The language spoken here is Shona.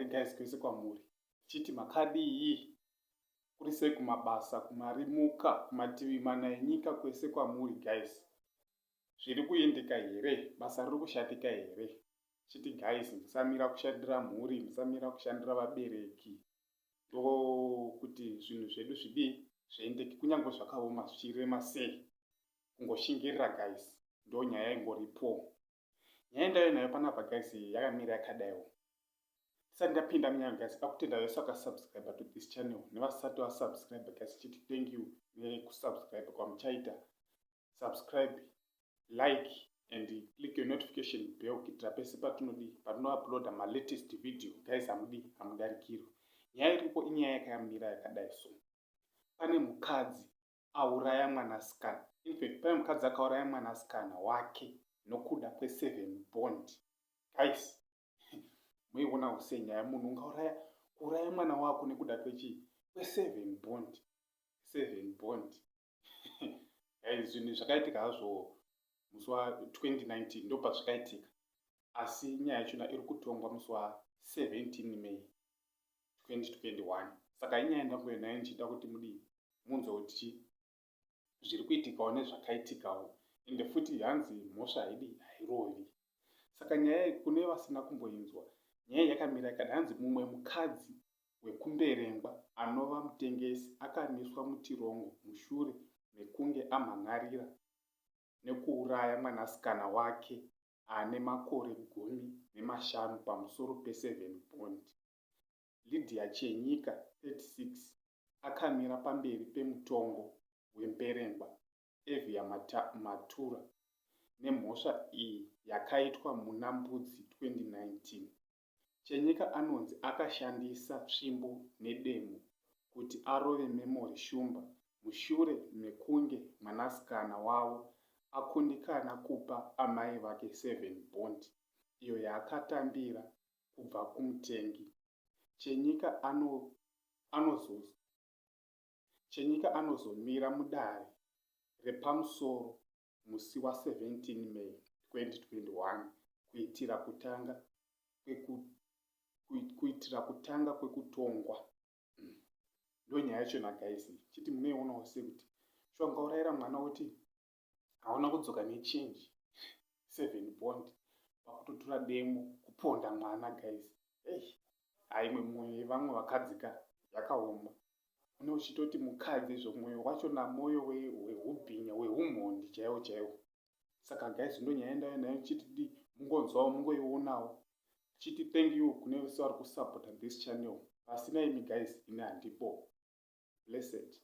here guys kwese kwamuri. Chiti makadii kuri sei kumabasa, kumarimuka, kumativi mana enyika kwese kwamuri guys. Zviri kuendeka here? Basa riri kushatika here? Chiti guys, musamira kushandira mhuri, musamira kushandira vabereki. Ndokuti zvinhu zvedu zvidii zviendeke, kunyange zvakaoma zvichirema sei. Kungoshingirira guys, ndo nyaya ingoripo. Nyaya ndayo nayo panapa guys yakamira yakadaiwo. Tisati ndapinda munyaya guys, pakutenda vese vakasubscribe to this channel nevasati vasubscribe guys, chiti thank you nekusubscribe kwamuchaita. Subscribe, like and click your notification bell kuitira pese patinouploada ma latest video guys. Hamudarikirwi. Nyaya iripo inyaya yakamira yakadai so. Pane mukadzi auraya mwanasikana. In fact, pane mukadzi akauraya mwanasikana wake nokuda kwe7 bond. Guys, muiona sei nyaya munhu ungauraya mwana wako nekuda kwe7 bond. 7 bond. Guys, zvinhu zvakaitika hazvo musi wa2019 ndo pazvakaitika. Asi nyaya yachona iri kutongwa musi wa17 May 2021. Saka inyaya ndangoyo nayo ndichida kuti munzwe kuti zviri kuitikawo nezvakaitikawo. Ende futi hanzi mhosva hairovi. Saka nyaya kune vasina kumboinzwa, nyaya yakamira yakadai. Hanzi mumwe mukadzi wekumberengwa anova mutengesi akamiswa mutirongo mushure mekunge amhan'arira nekuuraya mwanasikana wake ane makore 15 pamusoro pe7 bond. Lydia Chenyika 36 akamira pamberi pemutongo wemberengwa Evia Matura nemhosva iyi yakaitwa muna Mbudzi 2019. Chenyika anonzi akashandisa tsvimbo nedemo kuti arove Memory Shumba mushure mekunge mwanasikana wavo akundikana kupa amai vake 7 bond iyo yaakatambira kubva kumutengi. Chenyika anozomira mudare repamusoro musi wa17 May 2021 kuitira kutanga kwekutongwa. Ndo nyaya yachona guys. Chiti munoionawo sekuti shongaurayira mwana kuti hauna kudzoka nechange 7 bond pakutotora demo kuponda mwana guys. Haimwe mwoyo yevamwe vakadzika yakaoma. Une uchitoti mukadzi zvomwoyo wachona mwoyo wehubhinya wehumhondi chaiwo chaiwo. Saka guys, ndo nyaya ndayo nayo chiti mungonzwawo mungoionawo. Chiti thank you kune vese vari kusupporta this channel. Pasina imi guys ine handipo. Blessed.